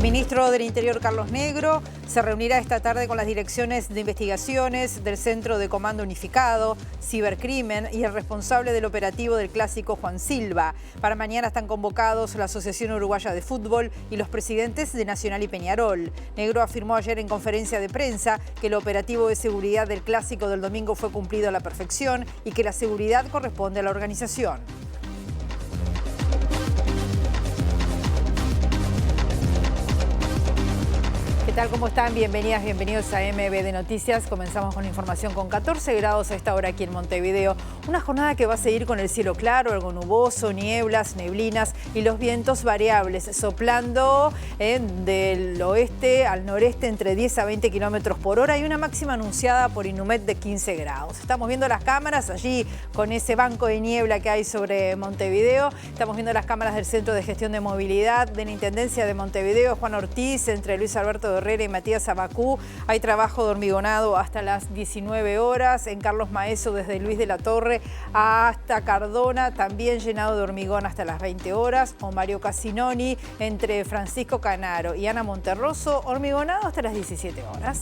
Ministro del Interior Carlos Negro se reunirá esta tarde con las direcciones de investigaciones del Centro de Comando Unificado, Cibercrimen y el responsable del operativo del Clásico, Juan Silva. Para mañana están convocados la Asociación Uruguaya de Fútbol y los presidentes de Nacional y Peñarol. Negro afirmó ayer en conferencia de prensa que el operativo de seguridad del Clásico del domingo fue cumplido a la perfección y que la seguridad corresponde a la organización. ¿Qué tal? ¿Cómo están? Bienvenidas, bienvenidos a MBD Noticias. Comenzamos con la información con 14 grados a esta hora aquí en Montevideo. Una jornada que va a seguir con el cielo claro, algo nuboso, nieblas, neblinas y los vientos variables, soplando del oeste al noreste entre 10 a 20 kilómetros por hora y una máxima anunciada por Inumet de 15 grados. Estamos viendo las cámaras allí con ese banco de niebla que hay sobre Montevideo. Estamos viendo las cámaras del Centro de Gestión de Movilidad de la Intendencia de Montevideo, Juan Ortiz, entre Luis Alberto Herrera y Matías Abacú. Hay trabajo de hormigonado hasta las 19 horas. En Carlos Maeso, desde Luis de la Torre hasta Cardona, también llenado de hormigón hasta las 20 horas. O Mario Casinoni, entre Francisco Canaro y Ana Monterroso, hormigonado hasta las 17 horas.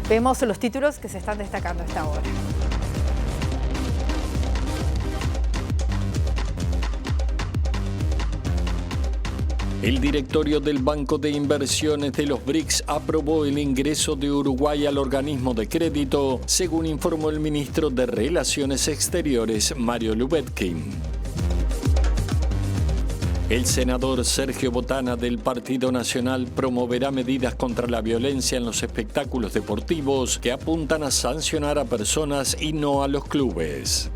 Vemos los títulos que se están destacando a esta hora. El directorio del Banco de Inversiones de los BRICS aprobó el ingreso de Uruguay al organismo de crédito, según informó el ministro de Relaciones Exteriores, Mario Lubetkin. El senador Sergio Botana del Partido Nacional promoverá medidas contra la violencia en los espectáculos deportivos que apuntan a sancionar a personas y no a los clubes.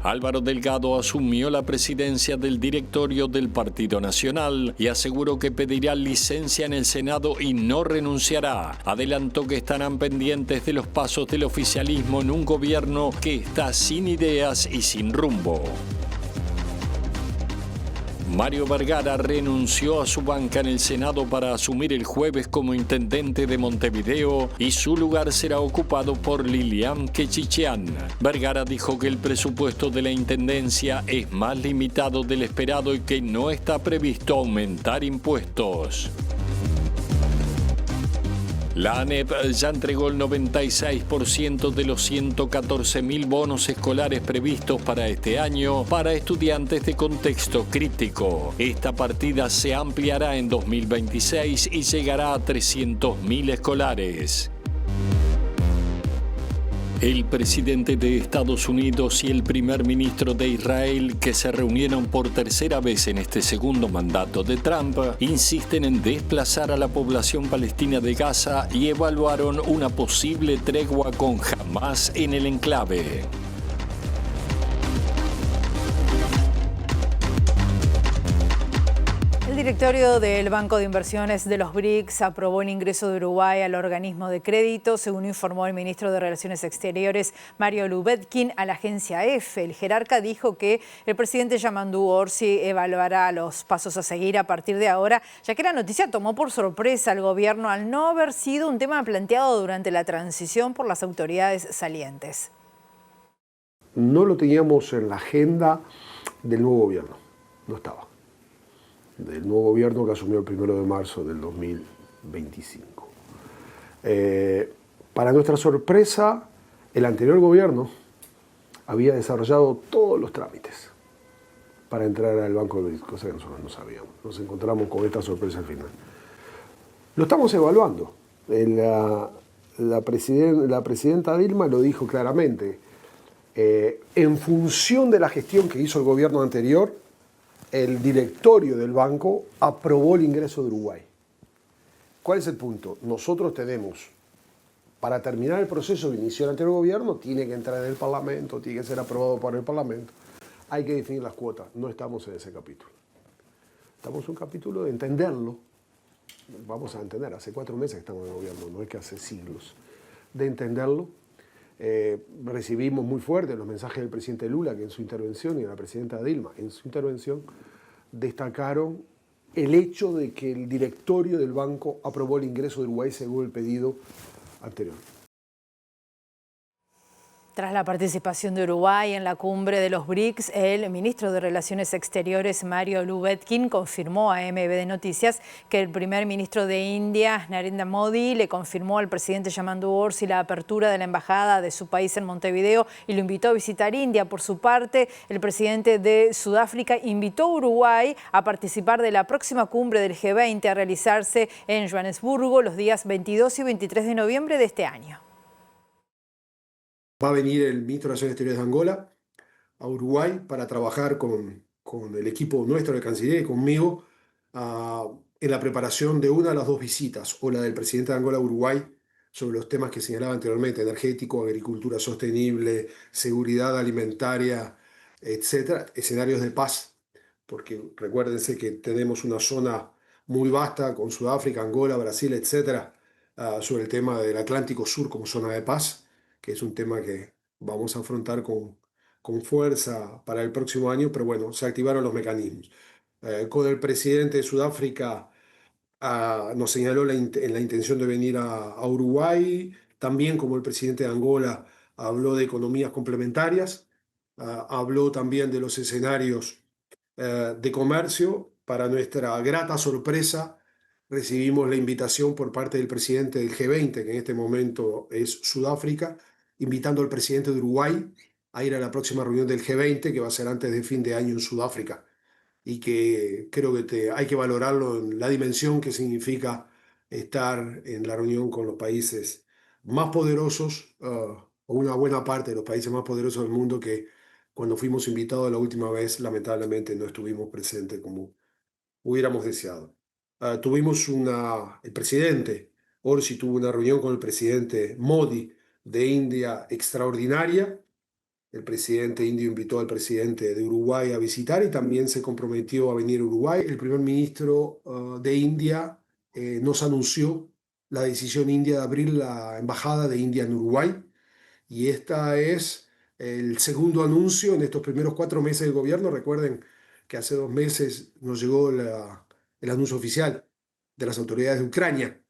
Álvaro Delgado asumió la presidencia del directorio del Partido Nacional y aseguró que pedirá licencia en el Senado y no renunciará. Adelantó que estarán pendientes de los pasos del oficialismo en un gobierno que está sin ideas y sin rumbo. Mario Vergara renunció a su banca en el Senado para asumir el jueves como intendente de Montevideo y su lugar será ocupado por Lilian Quechichian. Vergara dijo que el presupuesto de la intendencia es más limitado del esperado y que no está previsto aumentar impuestos. La ANEP ya entregó el 96% de los 114.000 bonos escolares previstos para este año para estudiantes de contexto crítico. Esta partida se ampliará en 2026 y llegará a 300.000 escolares. El presidente de Estados Unidos y el primer ministro de Israel, que se reunieron por tercera vez en este segundo mandato de Trump, insisten en desplazar a la población palestina de Gaza y evaluaron una posible tregua con Hamás en el enclave. El directorio del Banco de Inversiones de los BRICS aprobó el ingreso de Uruguay al organismo de crédito, según informó el ministro de Relaciones Exteriores, Mario Lubetkin, a la agencia EFE. El jerarca dijo que el presidente Yamandu Orsi evaluará los pasos a seguir a partir de ahora, ya que la noticia tomó por sorpresa al gobierno al no haber sido un tema planteado durante la transición por las autoridades salientes. No lo teníamos en la agenda del nuevo gobierno, no estaba. Del nuevo gobierno que asumió el 1 de marzo del 2025. Para nuestra sorpresa, el anterior gobierno había desarrollado todos los trámites para entrar al Banco de BRICS, cosa que nosotros no sabíamos. Nos encontramos con esta sorpresa al final. Lo estamos evaluando. La presidenta Dilma lo dijo claramente. En función de la gestión que hizo el gobierno anterior, el directorio del banco aprobó el ingreso de Uruguay. ¿Cuál es el punto? Nosotros tenemos, para terminar el proceso que inició el anterior gobierno, tiene que entrar en el Parlamento, tiene que ser aprobado por el Parlamento. Hay que definir las cuotas. No estamos en ese capítulo. Estamos en un capítulo de entenderlo. Vamos a entender, hace 4 meses que estamos en el gobierno, no es que hace siglos. De entenderlo. Recibimos muy fuerte los mensajes del presidente Lula, que en su intervención, y de la presidenta Dilma, en su intervención, destacaron el hecho de que el directorio del banco aprobó el ingreso de Uruguay según el pedido anterior. Tras la participación de Uruguay en la cumbre de los BRICS, el ministro de Relaciones Exteriores, Mario Lubetkin, confirmó a MB Noticias que el primer ministro de India, Narendra Modi, le confirmó al presidente Yamandu Orsi la apertura de la embajada de su país en Montevideo y lo invitó a visitar India. Por su parte, el presidente de Sudáfrica invitó a Uruguay a participar de la próxima cumbre del G20 a realizarse en Johannesburgo los días 22 y 23 de noviembre de este año. Va a venir el ministro de Relaciones Exteriores de Angola a Uruguay para trabajar con el equipo nuestro de Cancillería y conmigo en la preparación de una de las dos visitas, o la del presidente de Angola a Uruguay, sobre los temas que señalaba anteriormente: energético, agricultura sostenible, seguridad alimentaria, etcétera, escenarios de paz, porque recuérdense que tenemos una zona muy vasta con Sudáfrica, Angola, Brasil, etcétera, sobre el tema del Atlántico Sur como zona de paz, que es un tema que vamos a afrontar con fuerza para el próximo año, pero bueno, se activaron los mecanismos. Con el presidente de Sudáfrica nos señaló la intención de venir a Uruguay, también como el presidente de Angola habló de economías complementarias, habló también de los escenarios de comercio. Para nuestra grata sorpresa, recibimos la invitación por parte del presidente del G20, que en este momento es Sudáfrica, invitando al presidente de Uruguay a ir a la próxima reunión del G20, que va a ser antes de fin de año en Sudáfrica, y que creo que hay que valorarlo en la dimensión que significa estar en la reunión con los países más poderosos, o una buena parte de los países más poderosos del mundo, que cuando fuimos invitados la última vez, lamentablemente no estuvimos presentes como hubiéramos deseado. El presidente Orsi tuvo una reunión con el presidente Modi de India extraordinaria. El presidente indio invitó al presidente de Uruguay a visitar y también se comprometió a venir a Uruguay. El primer ministro de India nos anunció la decisión india de abrir la embajada de India en Uruguay, y esta es el segundo anuncio en estos primeros 4 meses del gobierno. Recuerden que hace 2 meses nos llegó el anuncio oficial de las autoridades de Ucrania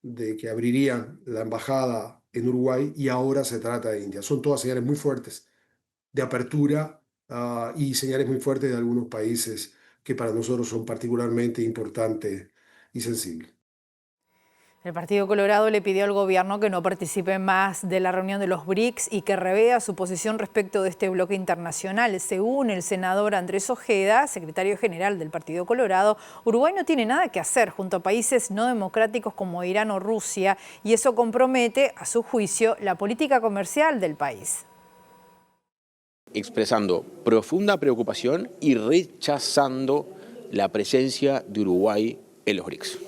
de que abrirían la embajada en Uruguay, y ahora se trata de India. Son todas señales muy fuertes de apertura y señales muy fuertes de algunos países que para nosotros son particularmente importantes y sensibles. El Partido Colorado le pidió al gobierno que no participe más de la reunión de los BRICS y que revea su posición respecto de este bloque internacional. Según el senador Andrés Ojeda, secretario general del Partido Colorado, Uruguay no tiene nada que hacer junto a países no democráticos como Irán o Rusia, y eso compromete, a su juicio, la política comercial del país. Expresando profunda preocupación y rechazando la presencia de Uruguay en los BRICS.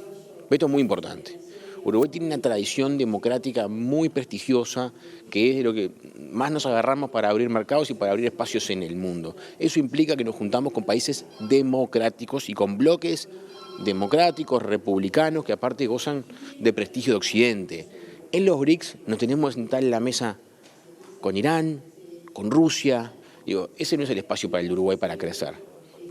Esto es muy importante. Uruguay tiene una tradición democrática muy prestigiosa, que es de lo que más nos agarramos para abrir mercados y para abrir espacios en el mundo. Eso implica que nos juntamos con países democráticos y con bloques democráticos, republicanos, que aparte gozan de prestigio de Occidente. En los BRICS nos tenemos que sentar en la mesa con Irán, con Rusia. Ese no es el espacio para el Uruguay para crecer.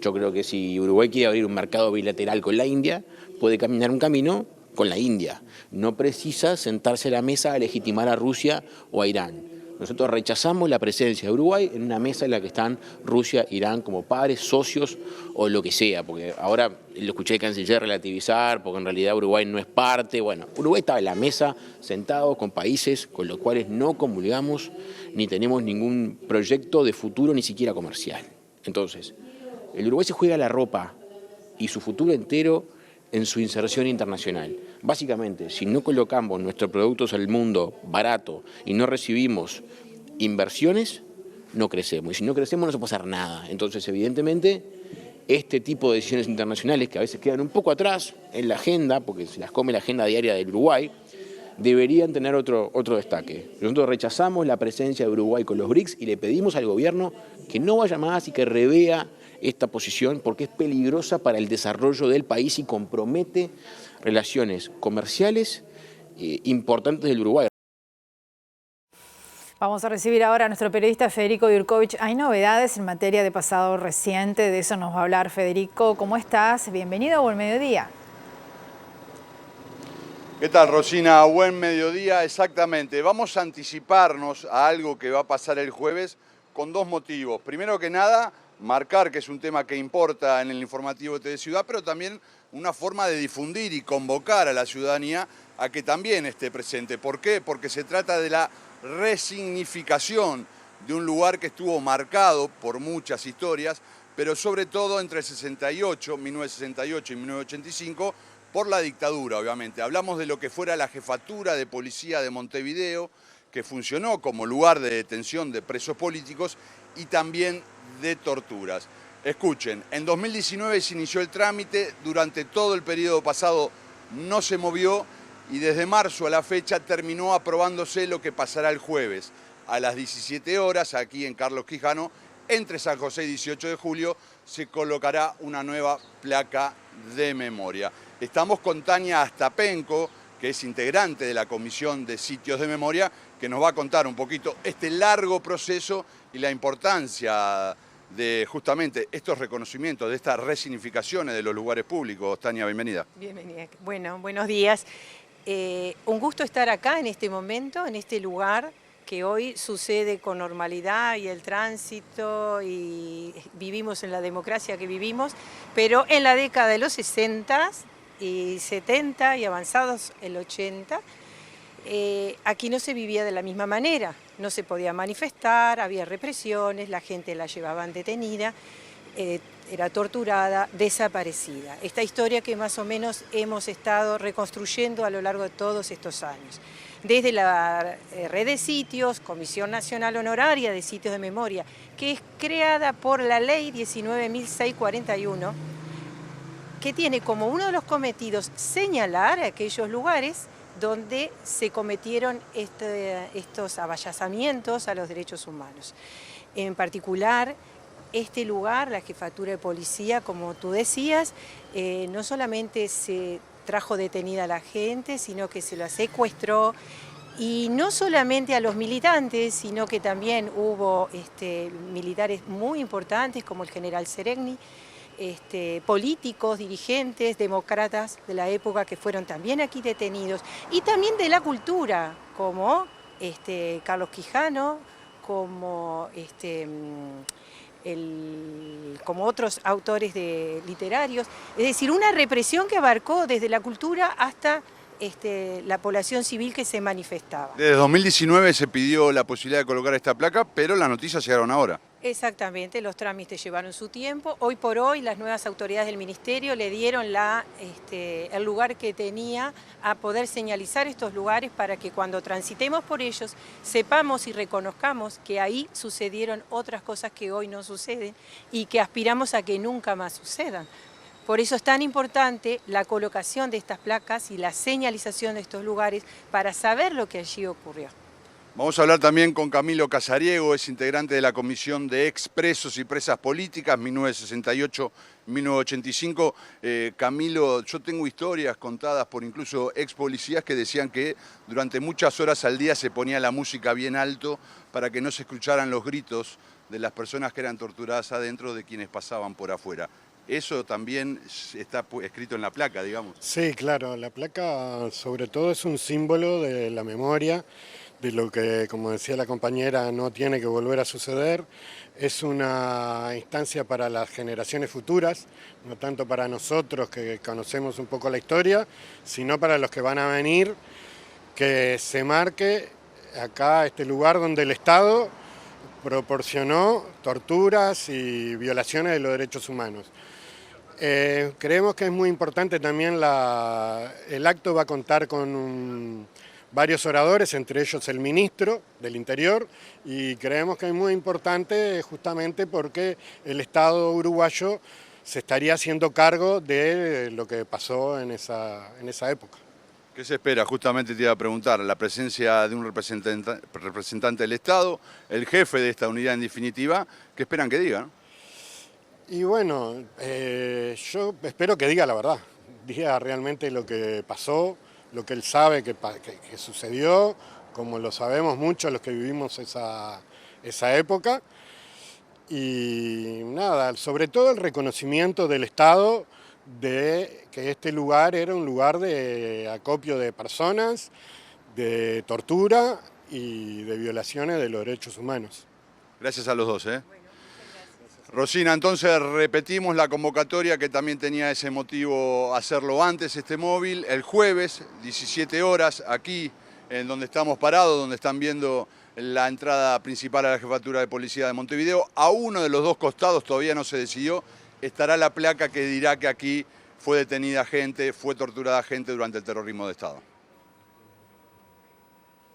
Yo creo que si Uruguay quiere abrir un mercado bilateral con la India, puede caminar un camino con la India. No precisa sentarse a la mesa a legitimar a Rusia o a Irán. Nosotros rechazamos la presencia de Uruguay en una mesa en la que están Rusia, Irán como padres, socios o lo que sea, porque ahora lo escuché al canciller relativizar, porque en realidad Uruguay no es parte. Bueno, Uruguay estaba en la mesa sentado con países con los cuales no comulgamos ni tenemos ningún proyecto de futuro, ni siquiera comercial. Entonces, el Uruguay se juega la ropa y su futuro entero en su inserción internacional. Básicamente, si no colocamos nuestros productos al mundo barato y no recibimos inversiones, no crecemos. Y si no crecemos no se puede hacer nada. Entonces, evidentemente, este tipo de decisiones internacionales, que a veces quedan un poco atrás en la agenda, porque se las come la agenda diaria del Uruguay, deberían tener otro destaque. Nosotros rechazamos la presencia de Uruguay con los BRICS y le pedimos al gobierno que no vaya más y que revea esta posición, porque es peligrosa para el desarrollo del país y compromete relaciones comerciales importantes del Uruguay. Vamos a recibir ahora a nuestro periodista Federico Jurkovic. Hay novedades en materia de pasado reciente, de eso nos va a hablar Federico. ¿Cómo estás? Bienvenido a Buen Mediodía. ¿Qué tal, Rosina? Buen mediodía, exactamente. Vamos a anticiparnos a algo que va a pasar el jueves con dos motivos. Primero que nada, marcar que es un tema que importa en el informativo de Ciudad, pero también una forma de difundir y convocar a la ciudadanía a que también esté presente. ¿Por qué? Porque se trata de la resignificación de un lugar que estuvo marcado por muchas historias, pero sobre todo entre 1968 y 1985, por la dictadura, obviamente. Hablamos de lo que fuera la jefatura de policía de Montevideo, que funcionó como lugar de detención de presos políticos y también de torturas. Escuchen, en 2019 se inició el trámite, durante todo el periodo pasado no se movió y desde marzo a la fecha terminó aprobándose lo que pasará el jueves a las 17 horas, aquí en Carlos Quijano, entre San José y 18 de julio, se colocará una nueva placa de memoria. Estamos con Tania Astapenko, que es integrante de la Comisión de Sitios de Memoria, que nos va a contar un poquito este largo proceso y la importancia de justamente estos reconocimientos, de estas resignificaciones de los lugares públicos. Tania, bienvenida. Bienvenida. Bueno, buenos días. Un gusto estar acá en este momento, en este lugar que hoy sucede con normalidad y el tránsito y vivimos en la democracia que vivimos, pero en la década de los 60 y 70 y avanzados el 80, aquí no se vivía de la misma manera, no se podía manifestar, había represiones, la gente la llevaban detenida, era torturada, desaparecida. Esta historia que más o menos hemos estado reconstruyendo a lo largo de todos estos años. Desde la red de sitios, Comisión Nacional Honoraria de Sitios de Memoria, que es creada por la ley 19.641, que tiene como uno de los cometidos señalar aquellos lugares donde se cometieron estos avallazamientos a los derechos humanos. En particular, este lugar, la Jefatura de Policía, como tú decías, no solamente se trajo detenida a la gente, sino que se la secuestró, y no solamente a los militantes, sino que también hubo militares muy importantes como el general Seregni, políticos, dirigentes, demócratas de la época que fueron también aquí detenidos, y también de la cultura, como Carlos Quijano, como como otros autores literarios, es decir, una represión que abarcó desde la cultura hasta la población civil que se manifestaba. Desde 2019 se pidió la posibilidad de colocar esta placa, pero las noticias llegaron ahora. Exactamente, los trámites llevaron su tiempo. Hoy por hoy las nuevas autoridades del Ministerio le dieron el lugar que tenía a poder señalizar estos lugares para que cuando transitemos por ellos sepamos y reconozcamos que ahí sucedieron otras cosas que hoy no suceden y que aspiramos a que nunca más sucedan. Por eso es tan importante la colocación de estas placas y la señalización de estos lugares para saber lo que allí ocurrió. Vamos a hablar también con Camilo Casariego, es integrante de la Comisión de Expresos y Presas Políticas, 1968-1985. Camilo, yo tengo historias contadas por incluso ex policías que decían que durante muchas horas al día se ponía la música bien alto para que no se escucharan los gritos de las personas que eran torturadas adentro de quienes pasaban por afuera. Eso también está escrito en la placa, digamos. Sí, claro, la placa sobre todo es un símbolo de la memoria, de lo que, como decía la compañera, no tiene que volver a suceder. Es una instancia para las generaciones futuras, no tanto para nosotros que conocemos un poco la historia, sino para los que van a venir, que se marque acá este lugar donde el Estado proporcionó torturas y violaciones de los derechos humanos. Creemos que es muy importante también el acto va a contar con varios oradores, entre ellos el ministro del Interior, y creemos que es muy importante justamente porque el Estado uruguayo se estaría haciendo cargo de lo que pasó en esa época. ¿Qué se espera? Justamente te iba a preguntar, la presencia de un representante del Estado, el jefe de esta unidad en definitiva, ¿qué esperan que diga, no? Y bueno, yo espero que diga la verdad, diga realmente lo que pasó, lo que él sabe que sucedió, como lo sabemos muchos los que vivimos esa época. Y nada, sobre todo el reconocimiento del Estado de que este lugar era un lugar de acopio de personas, de tortura y de violaciones de los derechos humanos. Gracias a los dos. Rosina, entonces repetimos la convocatoria que también tenía ese motivo hacerlo antes, este móvil, el jueves, 17 horas, aquí en donde estamos parados, donde están viendo la entrada principal a la Jefatura de Policía de Montevideo. A uno de los dos costados, todavía no se decidió, estará la placa que dirá que aquí fue detenida gente, fue torturada gente durante el terrorismo de Estado.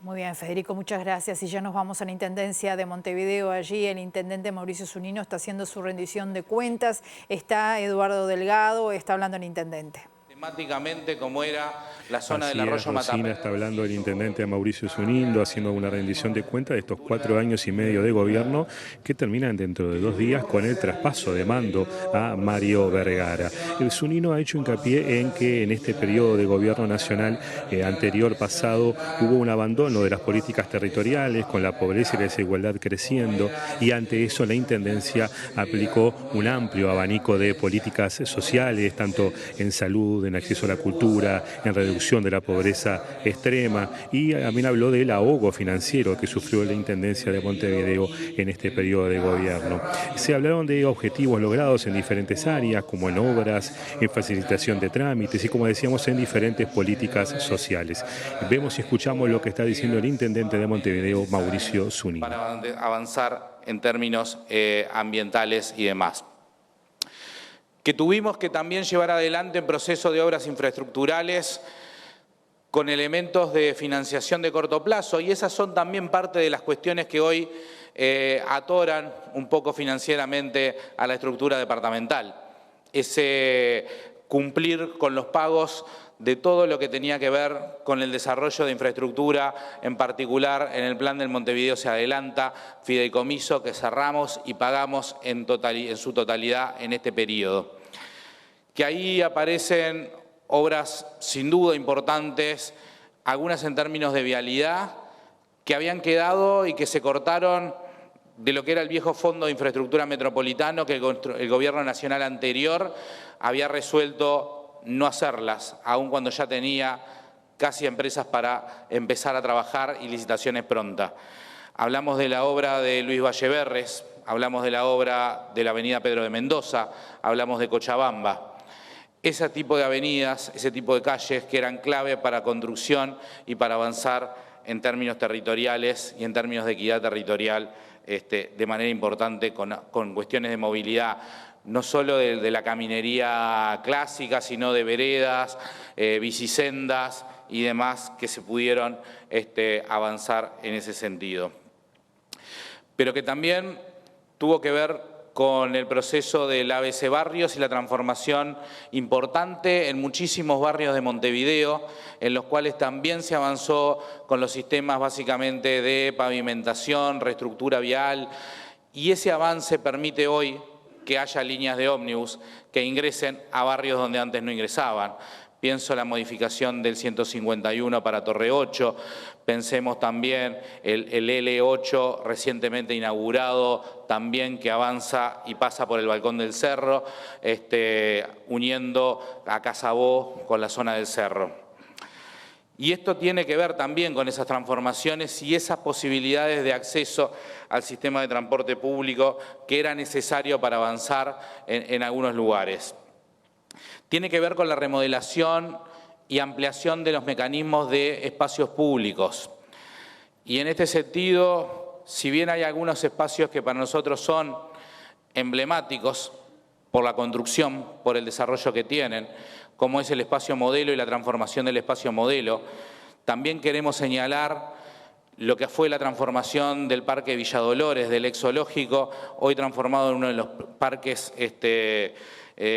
Muy bien, Federico, muchas gracias. Y ya nos vamos a la Intendencia de Montevideo. Allí el intendente Mauricio Zunino está haciendo su rendición de cuentas. Está Eduardo Delgado, está hablando el intendente. Temáticamente, como era la zona Así del arroyo Mataperros. Está hablando el intendente Mauricio Zunino, haciendo una rendición de cuentas de estos 4 años y medio de gobierno que terminan dentro de 2 días con el traspaso de mando a Mario Vergara. El Zunino ha hecho hincapié en que en este periodo de gobierno nacional anterior pasado hubo un abandono de las políticas territoriales, con la pobreza y la desigualdad creciendo, y ante eso la intendencia aplicó un amplio abanico de políticas sociales, tanto en salud, en acceso a la cultura, en reducción de la pobreza extrema, y también habló del ahogo financiero que sufrió la Intendencia de Montevideo en este periodo de gobierno. Se hablaron de objetivos logrados en diferentes áreas, como en obras, en facilitación de trámites y, como decíamos, en diferentes políticas sociales. Vemos y escuchamos lo que está diciendo el intendente de Montevideo, Mauricio Zunino. Para avanzar en términos ambientales y demás. Que tuvimos que también llevar adelante en proceso de obras infraestructurales con elementos de financiación de corto plazo, y esas son también parte de las cuestiones que hoy atoran un poco financieramente a la estructura departamental. Ese cumplir con los pagos de todo lo que tenía que ver con el desarrollo de infraestructura, en particular en el plan del Montevideo Se Adelanta, fideicomiso que cerramos y pagamos en su totalidad en este periodo. Que ahí aparecen obras sin duda importantes, algunas en términos de vialidad, que habían quedado y que se cortaron de lo que era el viejo Fondo de Infraestructura Metropolitano, que el gobierno nacional anterior había resuelto no hacerlas, aun cuando ya tenía casi empresas para empezar a trabajar y licitaciones prontas. Hablamos de la obra de Luis Valleverres, hablamos de la obra de la avenida Pedro de Mendoza, hablamos de Cochabamba. Ese tipo de avenidas, ese tipo de calles que eran clave para construcción y para avanzar en términos territoriales y en términos de equidad territorial de manera importante con cuestiones de movilidad, no solo de la caminería clásica, sino de veredas, bicisendas y demás que se pudieron avanzar en ese sentido. Pero que también tuvo que ver con el proceso del ABC Barrios y la transformación importante en muchísimos barrios de Montevideo, en los cuales también se avanzó con los sistemas básicamente de pavimentación, reestructura vial, y ese avance permite hoy que haya líneas de ómnibus que ingresen a barrios donde antes no ingresaban. Pienso en la modificación del 151 para Torre 8, pensemos también el L8 recientemente inaugurado, también que avanza y pasa por el Balcón del Cerro, uniendo a Casabó con la zona del Cerro. Y esto tiene que ver también con esas transformaciones y esas posibilidades de acceso al sistema de transporte público que era necesario para avanzar en algunos lugares. Tiene que ver con la remodelación y ampliación de los mecanismos de espacios públicos. Y en este sentido, si bien hay algunos espacios que para nosotros son emblemáticos por la construcción, por el desarrollo que tienen, como es el espacio modelo y la transformación del espacio modelo, también queremos señalar lo que fue la transformación del Parque Villa Dolores, del ex zoológico, hoy transformado en uno de los parques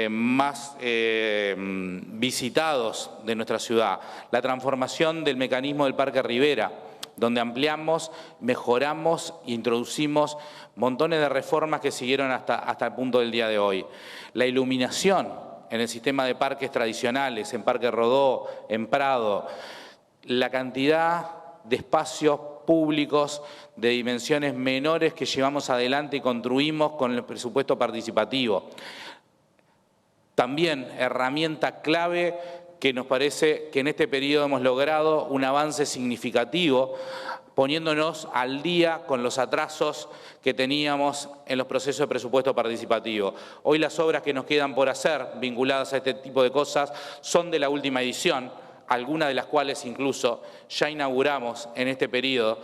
más visitados de nuestra ciudad. La transformación del mecanismo del Parque Rivera, donde ampliamos, mejoramos e introducimos montones de reformas que siguieron hasta el punto del día de hoy. La iluminación en el sistema de parques tradicionales, en Parque Rodó, en Prado, la cantidad de espacios públicos de dimensiones menores que llevamos adelante y construimos con el presupuesto participativo. también herramienta clave que nos parece que en este periodo hemos logrado un avance significativo, poniéndonos al día con los atrasos que teníamos en los procesos de presupuesto participativo. Hoy las obras que nos quedan por hacer vinculadas a este tipo de cosas son de la última edición, algunas de las cuales incluso ya inauguramos en este periodo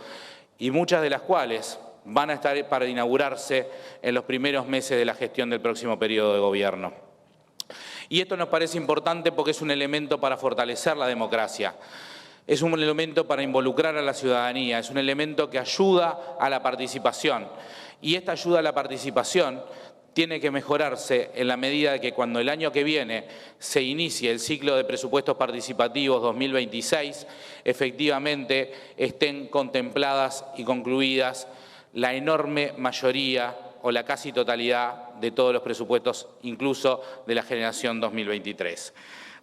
y muchas de las cuales van a estar para inaugurarse en los primeros meses de la gestión del próximo periodo de gobierno. Y esto nos parece importante porque es un elemento para fortalecer la democracia. Es un elemento para involucrar a la ciudadanía, es un elemento que ayuda a la participación. Y esta ayuda a la participación tiene que mejorarse en la medida de que cuando el año que viene se inicie el ciclo de presupuestos participativos 2026, efectivamente estén contempladas y concluidas la enorme mayoría o la casi totalidad de todos los presupuestos, incluso de la generación 2023.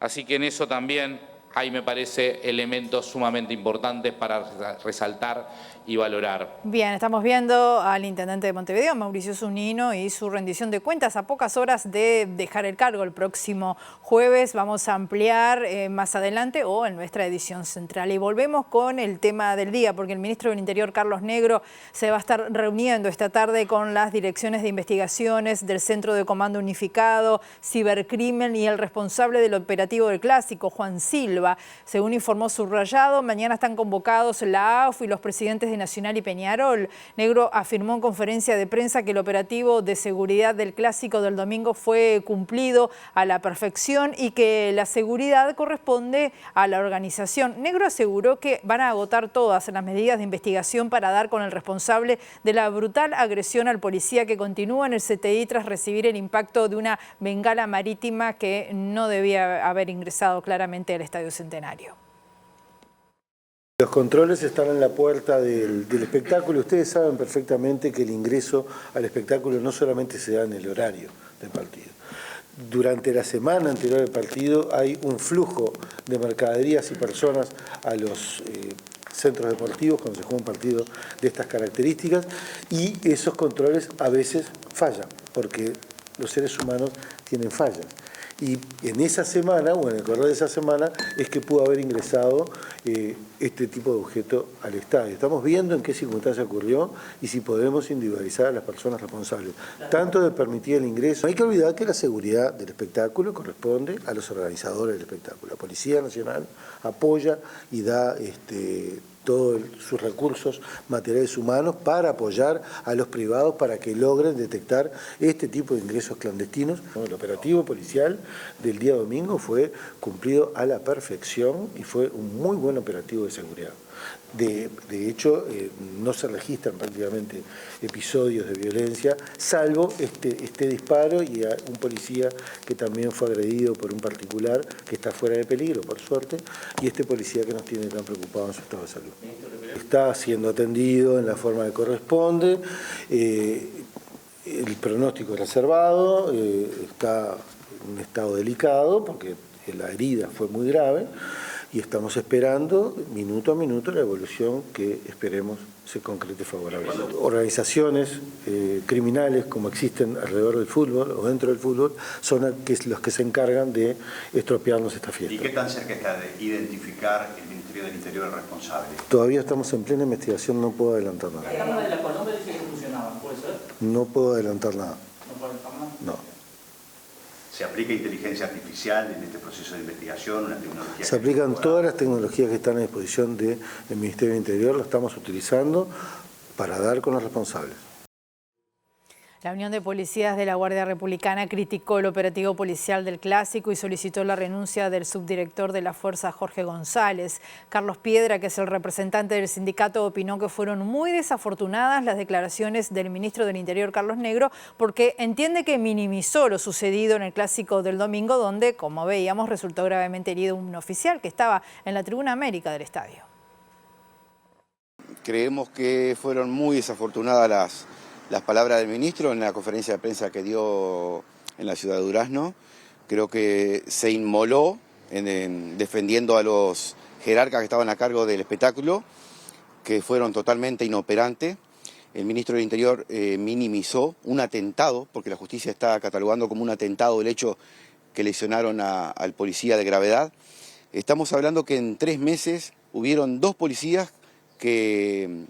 Así que en eso también hay, me parece, elementos sumamente importantes para resaltar y valorar. Bien, estamos viendo al intendente de Montevideo, Mauricio Zunino, y su rendición de cuentas a pocas horas de dejar el cargo el próximo jueves. Vamos a ampliar más adelante o en nuestra edición central. Y volvemos con el tema del día, porque el ministro del Interior, Carlos Negro, se va a estar reuniendo esta tarde con las direcciones de investigaciones del Centro de Comando Unificado, Cibercrimen y el responsable del operativo del Clásico, Juan Silva. Según informó Subrayado, mañana están convocados la AUF y los presidentes de Nacional y Peñarol. Negro afirmó en conferencia de prensa que el operativo de seguridad del Clásico del domingo fue cumplido a la perfección y que la seguridad corresponde a la organización. Negro aseguró que van a agotar todas las medidas de investigación para dar con el responsable de la brutal agresión al policía que continúa en el CTI tras recibir el impacto de una bengala marítima que no debía haber ingresado claramente al Estadio Centenario. Los controles están en la puerta del espectáculo. Ustedes saben perfectamente que el ingreso al espectáculo no solamente se da en el horario del partido. Durante la semana anterior al partido hay un flujo de mercaderías y personas a los centros deportivos cuando se juega un partido de estas características y esos controles a veces fallan porque los seres humanos tienen fallas. Y en esa semana, o en el correr de esa semana, es que pudo haber ingresado este tipo de objeto al estadio. Estamos viendo en qué circunstancia ocurrió y si podemos individualizar a las personas responsables, tanto de permitir el ingreso. No hay que olvidar que la seguridad del espectáculo corresponde a los organizadores del espectáculo. La Policía Nacional apoya y da todos sus recursos materiales humanos para apoyar a los privados para que logren detectar este tipo de ingresos clandestinos. El operativo policial del día domingo fue cumplido a la perfección y fue un muy buen operativo de seguridad. De hecho, no se registran prácticamente episodios de violencia, salvo este disparo y a un policía que también fue agredido por un particular que está fuera de peligro, por suerte, y este policía que nos tiene tan preocupados en su estado de salud. Está siendo atendido en la forma que corresponde, el pronóstico es reservado, está en un estado delicado porque la herida fue muy grave, y estamos esperando minuto a minuto la evolución que esperemos se concrete favorablemente. Organizaciones criminales como existen alrededor del fútbol o dentro del fútbol son los que se encargan de estropearnos esta fiesta. ¿Y qué tan cerca está de identificar el Ministerio del Interior el responsable? Todavía estamos en plena investigación, no puedo adelantar nada. La Cámara de la Colombia dice que funcionaban, ¿puede ser? No puedo adelantar nada. ¿No puede adelantar nada? No. ¿Se aplica inteligencia artificial en este proceso de investigación, una tecnología? Se aplican todas las tecnologías que están a disposición del Ministerio del Interior, lo estamos utilizando para dar con los responsables. La Unión de Policías de la Guardia Republicana criticó el operativo policial del Clásico y solicitó la renuncia del subdirector de la Fuerza, Jorge González. Carlos Piedra, que es el representante del sindicato, opinó que fueron muy desafortunadas las declaraciones del ministro del Interior, Carlos Negro, porque entiende que minimizó lo sucedido en el Clásico del domingo, donde, como veíamos, resultó gravemente herido un oficial que estaba en la tribuna América del estadio. Creemos que fueron muy desafortunadas las palabras del ministro en la conferencia de prensa que dio en la ciudad de Durazno. Creo que se inmoló defendiendo a los jerarcas que estaban a cargo del espectáculo, que fueron totalmente inoperantes. El ministro del Interior minimizó un atentado, porque la justicia está catalogando como un atentado el hecho que lesionaron al policía de gravedad. Estamos hablando que en 3 meses hubieron 2 policías que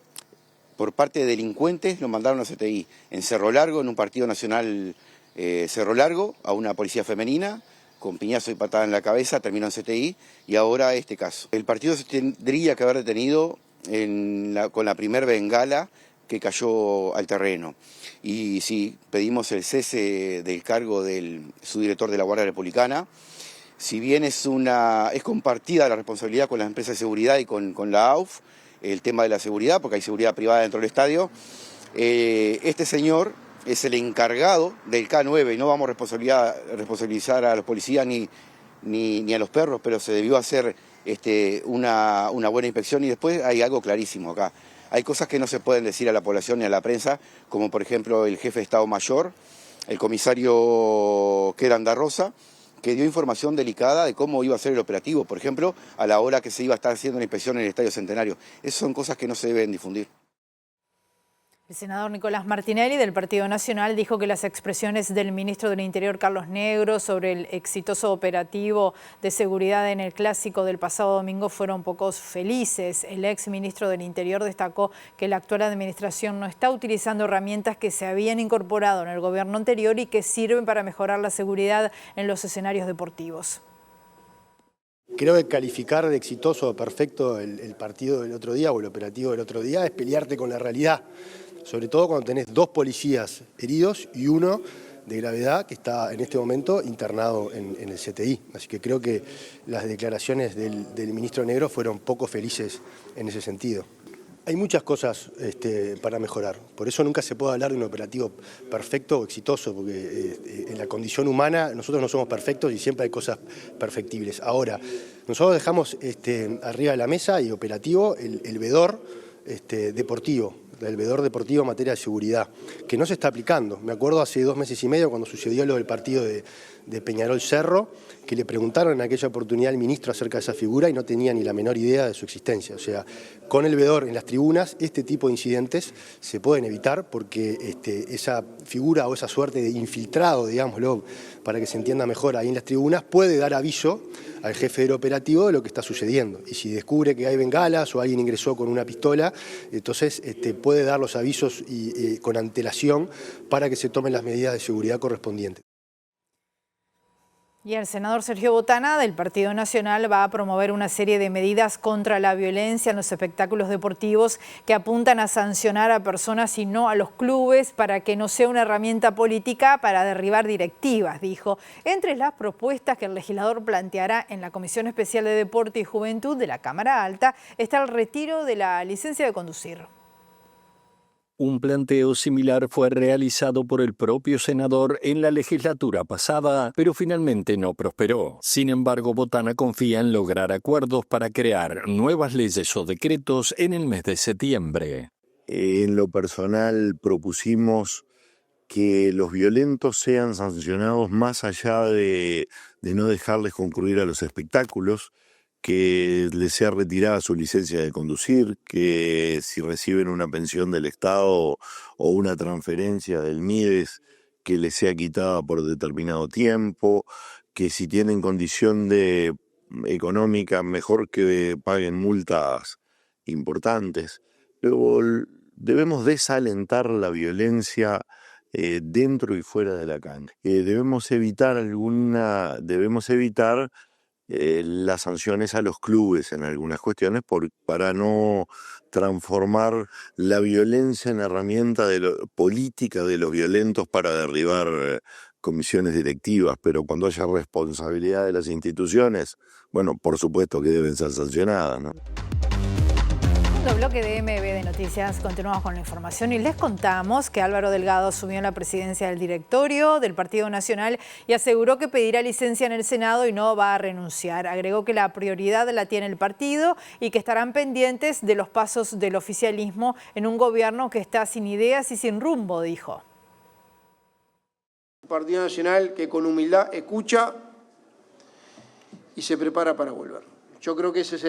por parte de delincuentes lo mandaron a CTI. En Cerro Largo, en un partido nacional Cerro Largo, a una policía femenina, con piñazo y patada en la cabeza, terminó en CTI, y ahora este caso. El partido se tendría que haber detenido con la primer bengala que cayó al terreno. Y sí, pedimos el cese del cargo del subdirector de la Guardia Republicana. Si bien es compartida la responsabilidad con las empresas de seguridad y con la AUF, el tema de la seguridad, porque hay seguridad privada dentro del estadio, este señor es el encargado del K9 y no vamos a responsabilizar a los policías ni a los perros, pero se debió hacer una buena inspección. Y después hay algo clarísimo acá. Hay cosas que no se pueden decir a la población ni a la prensa, como por ejemplo el jefe de Estado Mayor, el comisario Keran da Rosa, que dio información delicada de cómo iba a ser el operativo, por ejemplo, a la hora que se iba a estar haciendo una inspección en el Estadio Centenario. Esas son cosas que no se deben difundir. El senador Nicolás Martinelli del Partido Nacional dijo que las expresiones del ministro del Interior Carlos Negro sobre el exitoso operativo de seguridad en el clásico del pasado domingo fueron poco felices. El ex ministro del Interior destacó que la actual administración no está utilizando herramientas que se habían incorporado en el gobierno anterior y que sirven para mejorar la seguridad en los escenarios deportivos. Creo que calificar de exitoso o perfecto el partido del otro día o el operativo del otro día es pelearte con la realidad. Sobre todo cuando tenés 2 policías heridos y 1 de gravedad que está en este momento internado en el CTI. Así que creo que las declaraciones del ministro Negro fueron poco felices en ese sentido. Hay muchas cosas para mejorar, por eso nunca se puede hablar de un operativo perfecto o exitoso, porque en la condición humana nosotros no somos perfectos y siempre hay cosas perfectibles. Ahora, nosotros dejamos arriba de la mesa y operativo el vedor deportivo. El vedor deportivo en materia de seguridad, que no se está aplicando. Me acuerdo hace 2 meses y medio cuando sucedió lo del partido de Peñarol Cerro, que le preguntaron en aquella oportunidad al ministro acerca de esa figura y no tenía ni la menor idea de su existencia. O sea, con el vedor en las tribunas, este tipo de incidentes se pueden evitar porque esa figura o esa suerte de infiltrado, digámoslo, para que se entienda mejor ahí en las tribunas, puede dar aviso al jefe del operativo de lo que está sucediendo. Y si descubre que hay bengalas o alguien ingresó con una pistola, entonces puede dar los avisos con antelación para que se tomen las medidas de seguridad correspondientes. Y el senador Sergio Botana del Partido Nacional va a promover una serie de medidas contra la violencia en los espectáculos deportivos que apuntan a sancionar a personas y no a los clubes para que no sea una herramienta política para derribar directivas, dijo. Entre las propuestas que el legislador planteará en la Comisión Especial de Deporte y Juventud de la Cámara Alta está el retiro de la licencia de conducir. Un planteo similar fue realizado por el propio senador en la legislatura pasada, pero finalmente no prosperó. Sin embargo, Botana confía en lograr acuerdos para crear nuevas leyes o decretos en el mes de septiembre. En lo personal propusimos que los violentos sean sancionados más allá de no dejarles concluir a los espectáculos, que les sea retirada su licencia de conducir, que si reciben una pensión del Estado o una transferencia del MIDES, que les sea quitada por determinado tiempo, que si tienen condición económica, mejor que paguen multas importantes. Luego, debemos desalentar la violencia dentro y fuera de la cancha. Debemos evitar las sanciones a los clubes en algunas cuestiones para no transformar la violencia en herramienta política de los violentos para derribar comisiones directivas, pero cuando haya responsabilidad de las instituciones, bueno, por supuesto que deben ser sancionadas, ¿no? En bloque de MB de Noticias continuamos con la información y les contamos que Álvaro Delgado asumió la presidencia del directorio del Partido Nacional y aseguró que pedirá licencia en el Senado y no va a renunciar. Agregó que la prioridad la tiene el partido y que estarán pendientes de los pasos del oficialismo en un gobierno que está sin ideas y sin rumbo, dijo. Un Partido Nacional que con humildad escucha y se prepara para volver. Yo creo que ese es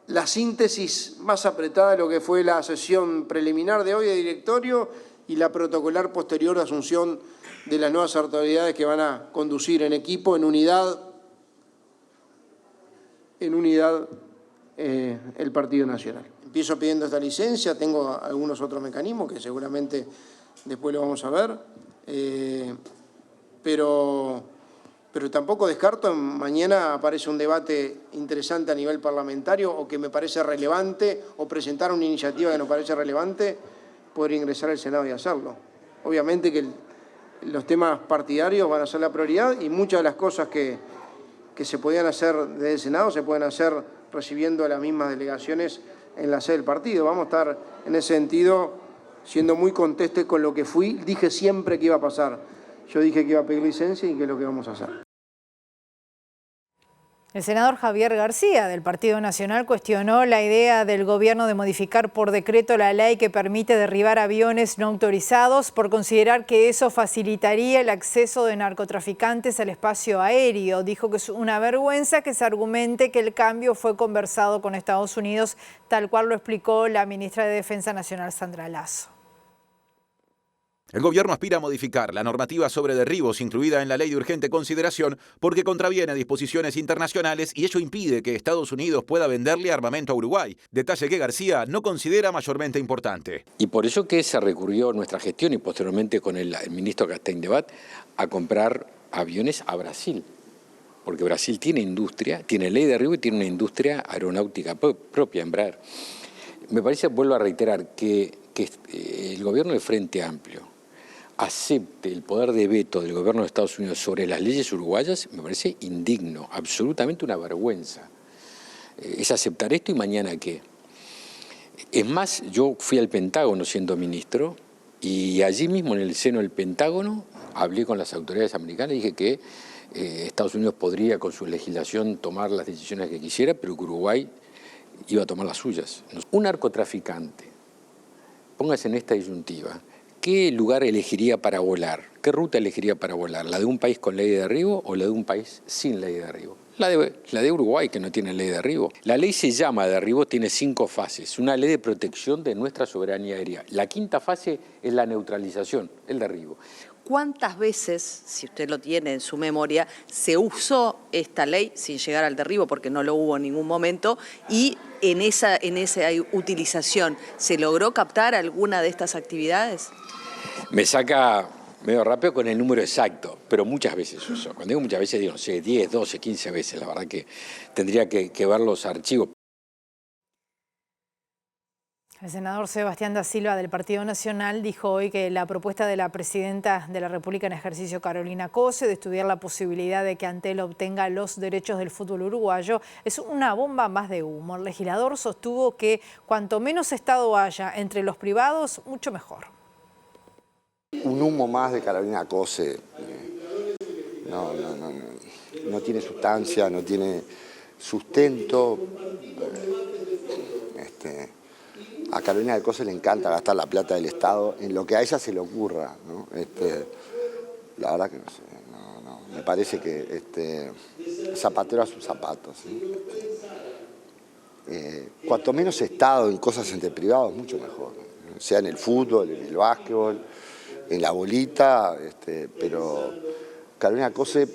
la síntesis más apretada de lo que fue la sesión preliminar de hoy de directorio y la protocolar posterior de asunción de las nuevas autoridades que van a conducir en equipo, en unidad el Partido Nacional. Empiezo pidiendo esta licencia, tengo algunos otros mecanismos que seguramente después lo vamos a ver, pero tampoco descarto, mañana aparece un debate interesante a nivel parlamentario o que me parece relevante, o presentar una iniciativa que nos parece relevante, poder ingresar al Senado y hacerlo. Obviamente que los temas partidarios van a ser la prioridad y muchas de las cosas que se podían hacer desde el Senado se pueden hacer recibiendo las mismas delegaciones en la sede del partido. Vamos a estar en ese sentido siendo muy contestes con lo que fui. Dije siempre que iba a pasar. Yo dije que iba a pedir licencia y que es lo que vamos a hacer. El senador Javier García, del Partido Nacional, cuestionó la idea del gobierno de modificar por decreto la ley que permite derribar aviones no autorizados por considerar que eso facilitaría el acceso de narcotraficantes al espacio aéreo. Dijo que es una vergüenza que se argumente que el cambio fue conversado con Estados Unidos, tal cual lo explicó la ministra de Defensa Nacional, Sandra Lasso. El gobierno aspira a modificar la normativa sobre derribos incluida en la ley de urgente consideración porque contraviene disposiciones internacionales y ello impide que Estados Unidos pueda venderle armamento a Uruguay, detalle que García no considera mayormente importante. Y por eso que se recurrió nuestra gestión y posteriormente con el ministro Castaing-Debat a comprar aviones a Brasil. Porque Brasil tiene industria, tiene ley de derribo y tiene una industria aeronáutica propia, Embraer. Me parece, vuelvo a reiterar, que el gobierno del Frente Amplio acepte el poder de veto del gobierno de Estados Unidos sobre las leyes uruguayas, me parece indigno, absolutamente una vergüenza. Es aceptar esto y mañana qué. Es más, yo fui al Pentágono siendo ministro y allí mismo en el seno del Pentágono hablé con las autoridades americanas y dije que Estados Unidos podría con su legislación tomar las decisiones que quisiera, pero que Uruguay iba a tomar las suyas. Un narcotraficante, póngase en esta disyuntiva, ¿qué lugar elegiría para volar? ¿Qué ruta elegiría para volar? ¿La de un país con ley de derribo o la de un país sin ley de derribo? La de Uruguay, que no tiene ley de derribo. La ley se llama derribo, tiene 5 fases. Una ley de protección de nuestra soberanía aérea. La 5ª fase es la neutralización, el derribo. ¿Cuántas veces, si usted lo tiene en su memoria, se usó esta ley sin llegar al derribo, porque no lo hubo en ningún momento, y en esa utilización se logró captar alguna de estas actividades? Me saca medio rápido con el número exacto, pero muchas veces usó. Cuando digo muchas veces, digo, no sé, 10, 12, 15 veces. La verdad que tendría que ver los archivos. El senador Sebastián da Silva del Partido Nacional dijo hoy que la propuesta de la presidenta de la República en ejercicio, Carolina Cose, de estudiar la posibilidad de que Antel obtenga los derechos del fútbol uruguayo es una bomba más de humo. El legislador sostuvo que cuanto menos Estado haya entre los privados, mucho mejor. Un humo más de Carolina Cose. No tiene sustancia, no tiene sustento. A Carolina Cose le encanta gastar la plata del Estado en lo que a ella se le ocurra, ¿no? La verdad que no sé, me parece que zapatero a sus zapatos, ¿sí? Cuanto menos Estado en cosas entre privados, mucho mejor, ¿no? Sea en el fútbol, en el básquetbol, en la bolita, pero Carolina Cose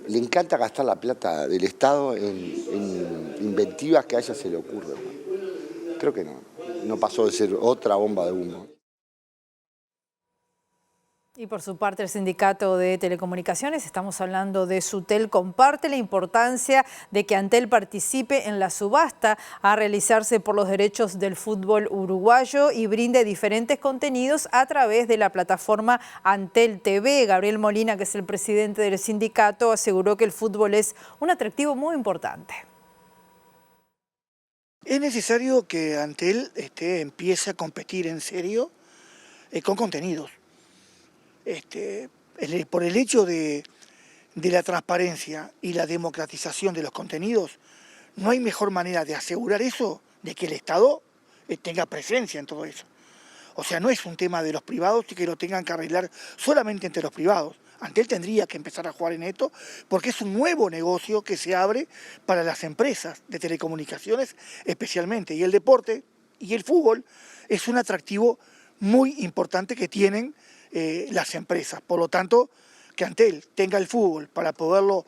le encanta gastar la plata del Estado en inventivas que a ella se le ocurren, ¿no? Creo que no pasó de ser otra bomba de humo. Y por su parte el Sindicato de Telecomunicaciones, estamos hablando de Sutel, comparte la importancia de que Antel participe en la subasta a realizarse por los derechos del fútbol uruguayo y brinde diferentes contenidos a través de la plataforma Antel TV. Gabriel Molina, que es el presidente del sindicato, aseguró que el fútbol es un atractivo muy importante. Es necesario que Antel empiece a competir en serio con contenidos. Por el hecho de la transparencia y la democratización de los contenidos, no hay mejor manera de asegurar eso, de que el Estado tenga presencia en todo eso. O sea, no es un tema de los privados y que lo tengan que arreglar solamente entre los privados. Antel tendría que empezar a jugar en esto porque es un nuevo negocio que se abre para las empresas de telecomunicaciones especialmente. Y el deporte y el fútbol es un atractivo muy importante que tienen las empresas. Por lo tanto, que Antel tenga el fútbol para poderlo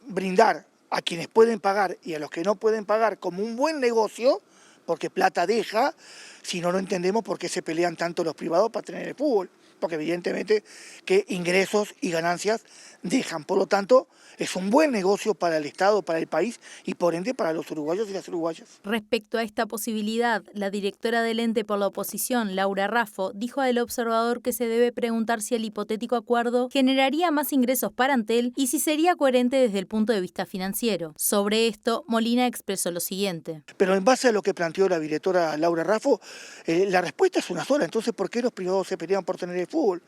brindar a quienes pueden pagar y a los que no pueden pagar como un buen negocio, porque plata deja, si no entendemos por qué se pelean tanto los privados para tener el fútbol, porque evidentemente que ingresos y ganancias dejan. Por lo tanto, es un buen negocio para el Estado, para el país y por ende para los uruguayos y las uruguayas. Respecto a esta posibilidad, la directora del ente por la oposición, Laura Raffo, dijo a El Observador que se debe preguntar si el hipotético acuerdo generaría más ingresos para Antel y si sería coherente desde el punto de vista financiero. Sobre esto, Molina expresó lo siguiente. Pero en base a lo que planteó la directora Laura Raffo, la respuesta es una sola. Entonces, ¿por qué los privados se pelean por tener el fútbol?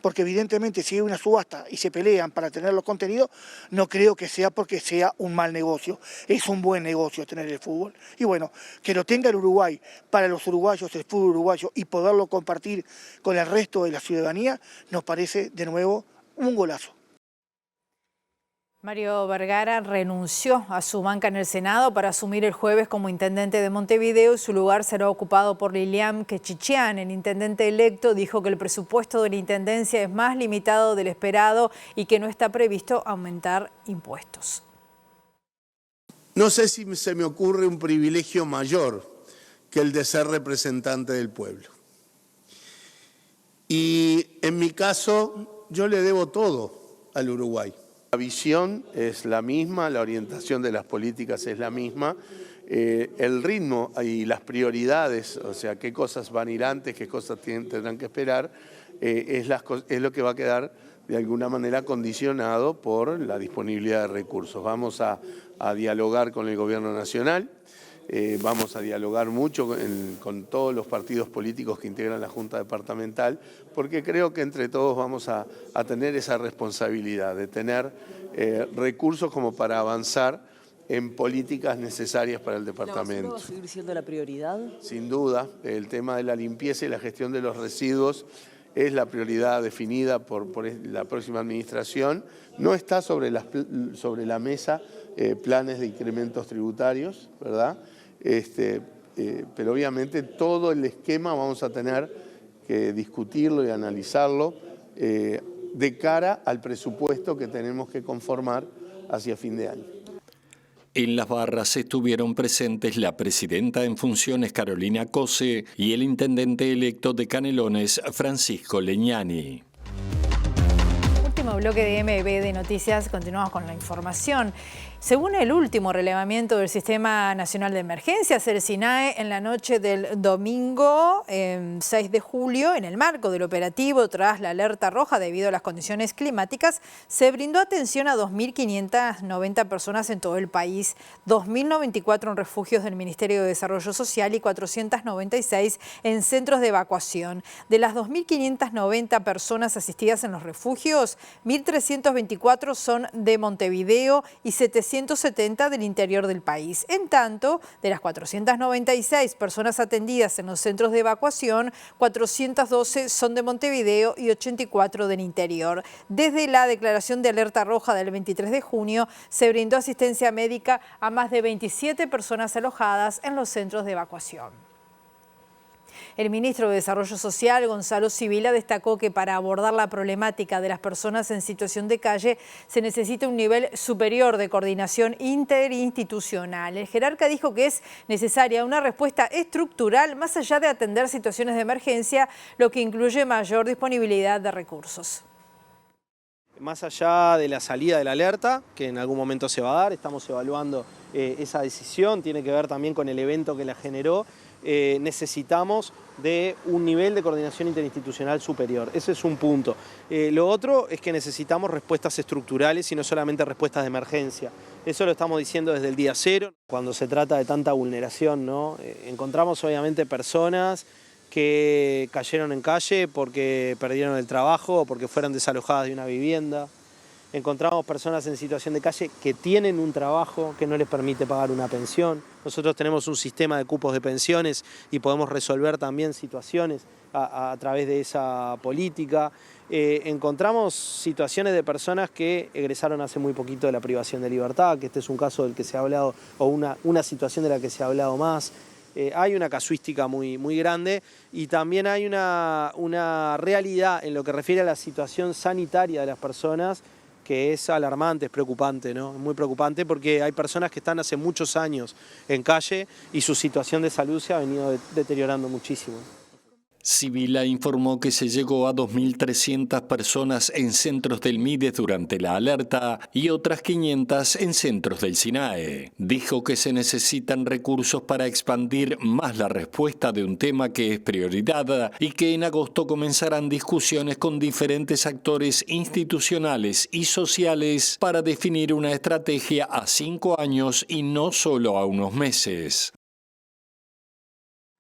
Porque evidentemente si hay una subasta y se pelean para tener los contenidos, no creo que sea porque sea un mal negocio. Es un buen negocio tener el fútbol. Y bueno, que lo tenga el Uruguay para los uruguayos, el fútbol uruguayo, y poderlo compartir con el resto de la ciudadanía, nos parece de nuevo un golazo. Mario Vergara renunció a su banca en el Senado para asumir el jueves como intendente de Montevideo y su lugar será ocupado por Lilian Quechichian. El intendente electo dijo que el presupuesto de la intendencia es más limitado del esperado y que no está previsto aumentar impuestos. No sé si se me ocurre un privilegio mayor que el de ser representante del pueblo. Y en mi caso, yo le debo todo al Uruguay. La visión es la misma, la orientación de las políticas es la misma, el ritmo y las prioridades, o sea, qué cosas van a ir antes, qué cosas tendrán que esperar, es lo que va a quedar de alguna manera condicionado por la disponibilidad de recursos. Vamos a dialogar con el Gobierno Nacional, vamos a dialogar mucho con todos los partidos políticos que integran la Junta Departamental, porque creo que entre todos vamos a tener esa responsabilidad de tener recursos como para avanzar en políticas necesarias para el departamento. ¿Va a seguir siendo la prioridad? Sin duda, el tema de la limpieza y la gestión de los residuos es la prioridad definida por la próxima administración. No está sobre la mesa planes de incrementos tributarios, ¿verdad? Pero obviamente todo el esquema vamos a tener que discutirlo y analizarlo de cara al presupuesto que tenemos que conformar hacia fin de año. En las barras estuvieron presentes la presidenta en funciones Carolina Cose y el intendente electo de Canelones, Francisco Leñani. Último bloque de MB de Noticias, continuamos con la información. Según el último relevamiento del Sistema Nacional de Emergencias, el SINAE, en la noche del domingo 6 de julio, en el marco del operativo tras la alerta roja debido a las condiciones climáticas, se brindó atención a 2.590 personas en todo el país, 2.094 en refugios del Ministerio de Desarrollo Social y 496 en centros de evacuación. De las 2.590 personas asistidas en los refugios, 1.324 son de Montevideo y 770 del interior del país. En tanto, de las 496 personas atendidas en los centros de evacuación, 412 son de Montevideo y 84 del interior. Desde la declaración de alerta roja del 23 de junio, se brindó asistencia médica a más de 27 personas alojadas en los centros de evacuación. El ministro de Desarrollo Social, Gonzalo Sibila, destacó que para abordar la problemática de las personas en situación de calle se necesita un nivel superior de coordinación interinstitucional. El jerarca dijo que es necesaria una respuesta estructural más allá de atender situaciones de emergencia, lo que incluye mayor disponibilidad de recursos. Más allá de la salida de la alerta, que en algún momento se va a dar, estamos evaluando esa decisión, tiene que ver también con el evento que la generó. Necesitamos de un nivel de coordinación interinstitucional superior. Ese es un punto. Lo otro es que necesitamos respuestas estructurales y no solamente respuestas de emergencia. Eso lo estamos diciendo desde el día cero. Cuando se trata de tanta vulneración, ¿no? Encontramos obviamente personas que cayeron en calle porque perdieron el trabajo o porque fueron desalojadas de una vivienda. Encontramos personas en situación de calle que tienen un trabajo que no les permite pagar una pensión. Nosotros tenemos un sistema de cupos de pensiones y podemos resolver también situaciones a través de esa política. Encontramos situaciones de personas que egresaron hace muy poquito de la privación de libertad, que este es un caso del que se ha hablado, o una situación de la que se ha hablado más. hay una casuística muy grande y también hay una realidad en lo que refiere a la situación sanitaria de las personas que es alarmante, es preocupante, ¿no? Muy preocupante porque hay personas que están hace muchos años en calle y su situación de salud se ha venido deteriorando muchísimo. Sibila informó que se llegó a 2.300 personas en centros del Mides durante la alerta y otras 500 en centros del SINAE. Dijo que se necesitan recursos para expandir más la respuesta de un tema que es prioridad y que en agosto comenzarán discusiones con diferentes actores institucionales y sociales para definir una estrategia a 5 años y no solo a unos meses.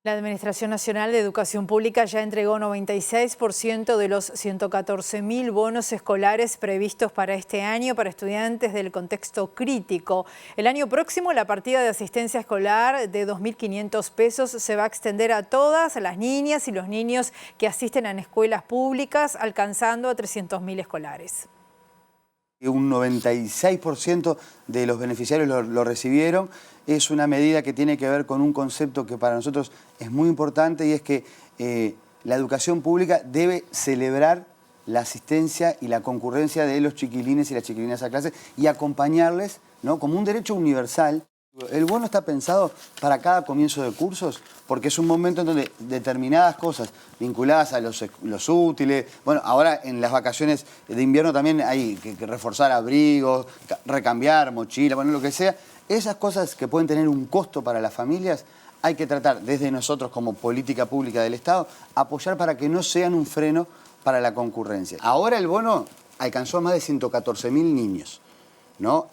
La Administración Nacional de Educación Pública ya entregó 96% de los 114.000 bonos escolares previstos para este año para estudiantes del contexto crítico. El año próximo la partida de asistencia escolar de 2.500 pesos se va a extender a todas las niñas y los niños que asisten a escuelas públicas, alcanzando a 300.000 escolares. Un 96% de los beneficiarios lo recibieron. Es una medida que tiene que ver con un concepto que para nosotros es muy importante y es que la educación pública debe celebrar la asistencia y la concurrencia de los chiquilines y las chiquilinas a clase y acompañarles, ¿no?, como un derecho universal. El bono está pensado para cada comienzo de cursos porque es un momento en donde determinadas cosas vinculadas a los útiles, bueno, ahora en las vacaciones de invierno también hay que reforzar abrigos, recambiar mochila, bueno, lo que sea. Esas cosas que pueden tener un costo para las familias hay que tratar desde nosotros como política pública del Estado, apoyar para que no sean un freno para la concurrencia. Ahora el bono alcanzó a más de 114.000 niños, ¿no?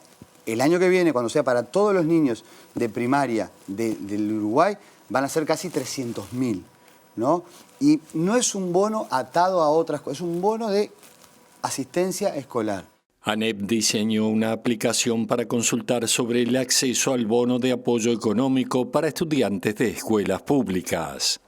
El año que viene, cuando sea para todos los niños de primaria del Uruguay, van a ser casi 300.000, ¿no? Y no es un bono atado a otras cosas, es un bono de asistencia escolar. ANEP diseñó una aplicación para consultar sobre el acceso al bono de apoyo económico para estudiantes de escuelas públicas.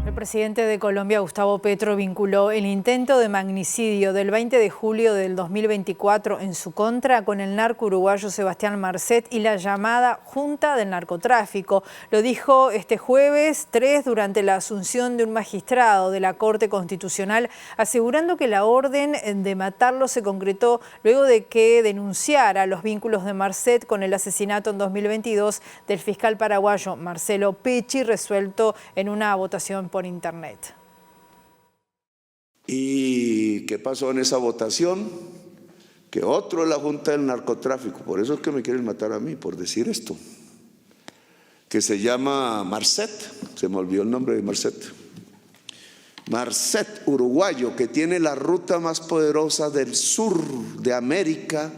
El presidente de Colombia, Gustavo Petro, vinculó el intento de magnicidio del 20 de julio del 2024 en su contra con el narco uruguayo Sebastián Marcet y la llamada Junta del Narcotráfico. Lo dijo este jueves 3 durante la asunción de un magistrado de la Corte Constitucional, asegurando que la orden de matarlo se concretó luego de que denunciara los vínculos de Marcet con el asesinato en 2022 del fiscal paraguayo Marcelo Pecci, resuelto en una votación por internet. ¿Y qué pasó en esa votación? Que otro de la Junta del Narcotráfico, por eso es que me quieren matar a mí, por decir esto, que se llama Marcet, se me olvidó el nombre de Marcet, uruguayo, que tiene la ruta más poderosa del sur de América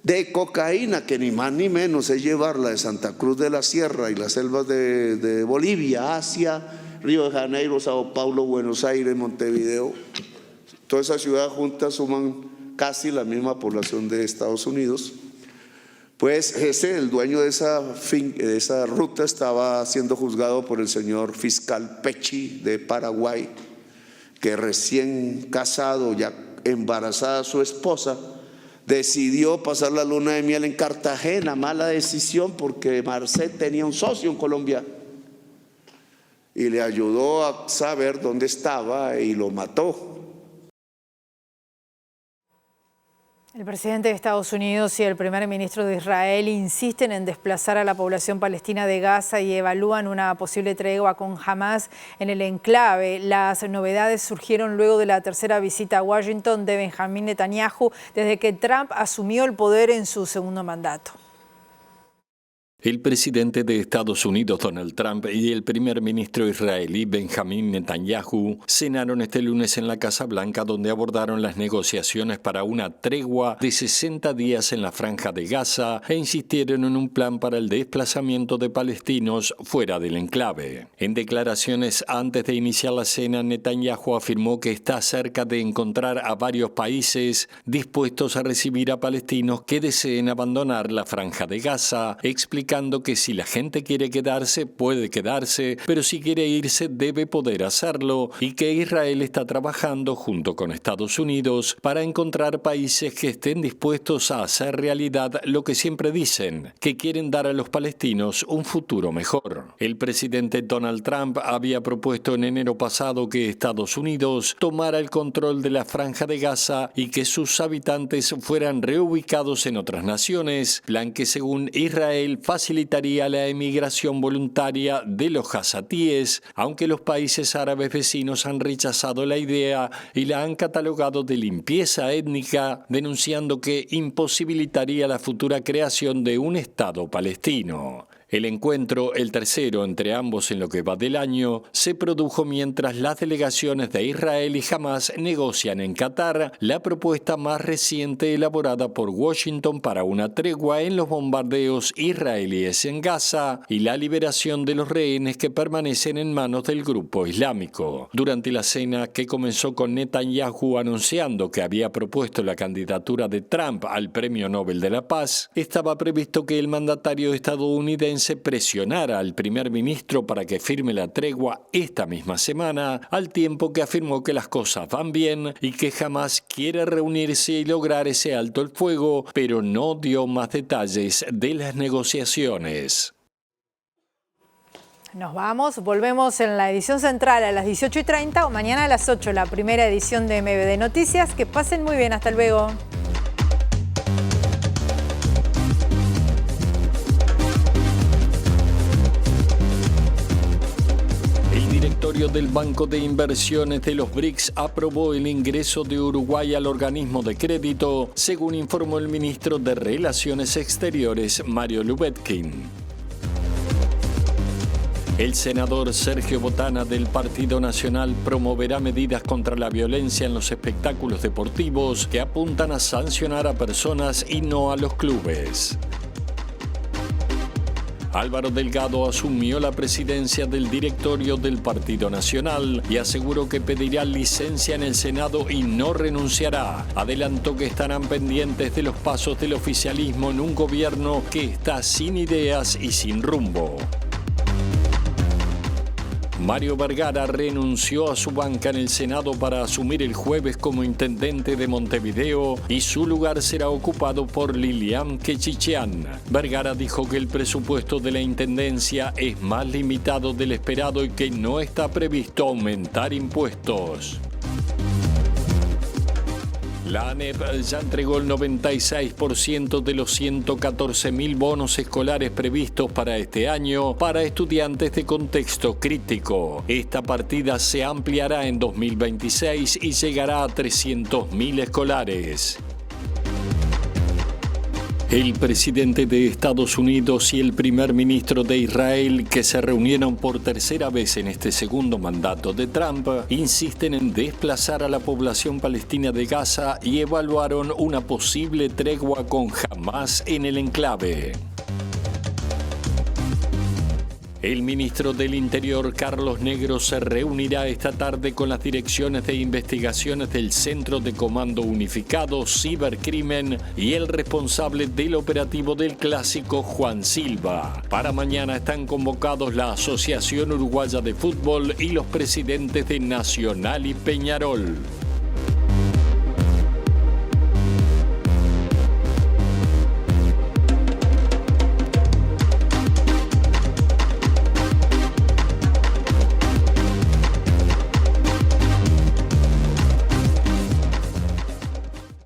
de cocaína, que ni más ni menos es llevarla de Santa Cruz de la Sierra y las selvas de Bolivia hacia Río de Janeiro, Sao Paulo, Buenos Aires, Montevideo. Todas esas ciudades juntas suman casi la misma población de Estados Unidos. Pues el dueño de esa ruta estaba siendo juzgado por el señor fiscal Pecci de Paraguay, que recién casado, ya embarazada su esposa, decidió pasar la luna de miel en Cartagena. Mala decisión porque Marcet tenía un socio en Colombia y le ayudó a saber dónde estaba y lo mató. El presidente de Estados Unidos y el primer ministro de Israel insisten en desplazar a la población palestina de Gaza y evalúan una posible tregua con Hamas en el enclave. Las novedades surgieron luego de la tercera visita a Washington de Benjamín Netanyahu desde que Trump asumió el poder en su segundo mandato. El presidente de Estados Unidos, Donald Trump, y el primer ministro israelí, Benjamín Netanyahu, cenaron este lunes en la Casa Blanca, donde abordaron las negociaciones para una tregua de 60 días en la Franja de Gaza e insistieron en un plan para el desplazamiento de palestinos fuera del enclave. En declaraciones antes de iniciar la cena, Netanyahu afirmó que está cerca de encontrar a varios países dispuestos a recibir a palestinos que deseen abandonar la Franja de Gaza, explicando explicando que si la gente quiere quedarse, puede quedarse, pero si quiere irse, debe poder hacerlo, y que Israel está trabajando junto con Estados Unidos para encontrar países que estén dispuestos a hacer realidad lo que siempre dicen, que quieren dar a los palestinos un futuro mejor. El presidente Donald Trump había propuesto en enero pasado que Estados Unidos tomara el control de la Franja de Gaza y que sus habitantes fueran reubicados en otras naciones, plan que según Israel facilitaría la emigración voluntaria de los gazatíes, aunque los países árabes vecinos han rechazado la idea y la han catalogado de limpieza étnica, denunciando que imposibilitaría la futura creación de un Estado palestino. El encuentro, el tercero entre ambos en lo que va del año, se produjo mientras las delegaciones de Israel y Hamás negocian en Qatar la propuesta más reciente elaborada por Washington para una tregua en los bombardeos israelíes en Gaza y la liberación de los rehenes que permanecen en manos del grupo islámico. Durante la cena, que comenzó con Netanyahu anunciando que había propuesto la candidatura de Trump al Premio Nobel de la Paz, estaba previsto que el mandatario estadounidense presionara al primer ministro para que firme la tregua esta misma semana, al tiempo que afirmó que las cosas van bien y que jamás quiere reunirse y lograr ese alto el fuego, pero no dio más detalles de las negociaciones. Nos vamos, volvemos en la edición central a las 18:30 o mañana a las 8, la primera edición de MBD Noticias. Que pasen muy bien, hasta luego. El directorio del Banco de Inversiones de los BRICS aprobó el ingreso de Uruguay al organismo de crédito, según informó el ministro de Relaciones Exteriores, Mario Lubetkin. El senador Sergio Botana del Partido Nacional promoverá medidas contra la violencia en los espectáculos deportivos que apuntan a sancionar a personas y no a los clubes. Álvaro Delgado asumió la presidencia del directorio del Partido Nacional y aseguró que pedirá licencia en el Senado y no renunciará. Adelantó que estarán pendientes de los pasos del oficialismo en un gobierno que está sin ideas y sin rumbo. Mario Vergara renunció a su banca en el Senado para asumir el jueves como intendente de Montevideo y su lugar será ocupado por Lilian Quechichean. Vergara dijo que el presupuesto de la intendencia es más limitado del esperado y que no está previsto aumentar impuestos. La ANEP ya entregó el 96% de los 114.000 bonos escolares previstos para este año para estudiantes de contexto crítico. Esta partida se ampliará en 2026 y llegará a 300.000 escolares. El presidente de Estados Unidos y el primer ministro de Israel, que se reunieron por tercera vez en este segundo mandato de Trump, insisten en desplazar a la población palestina de Gaza y evaluaron una posible tregua con Hamás en el enclave. El ministro del Interior, Carlos Negro, se reunirá esta tarde con las direcciones de investigaciones del Centro de Comando Unificado Cibercrimen y el responsable del operativo del Clásico, Juan Silva. Para mañana están convocados la Asociación Uruguaya de Fútbol y los presidentes de Nacional y Peñarol.